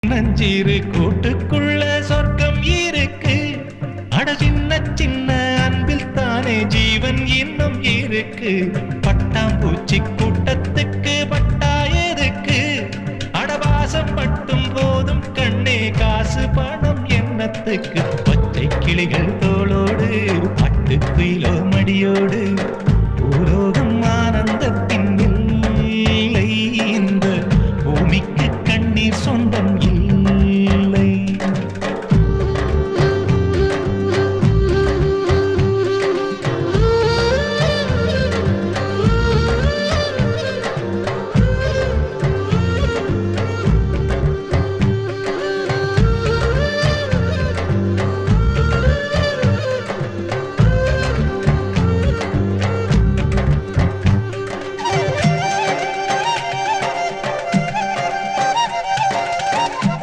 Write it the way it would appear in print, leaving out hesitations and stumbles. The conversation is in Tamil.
நஞ்சீரு கூட்டுக்குள்ள சொர்க்கம் இருக்கு. அட சின்ன சின்ன அன்பில் தானே ஜீவன் இன்னும் இருக்கு. பட்டாம்பூச்சி கூட்டத்துக்கு பட்டா எதுக்கு? அடவாசம் மட்டும் போதும் கண்ணே, காசு பணம் என்னத்துக்கு? பச்சை கிளிகள் தோளோடு பட்டு குயிலோ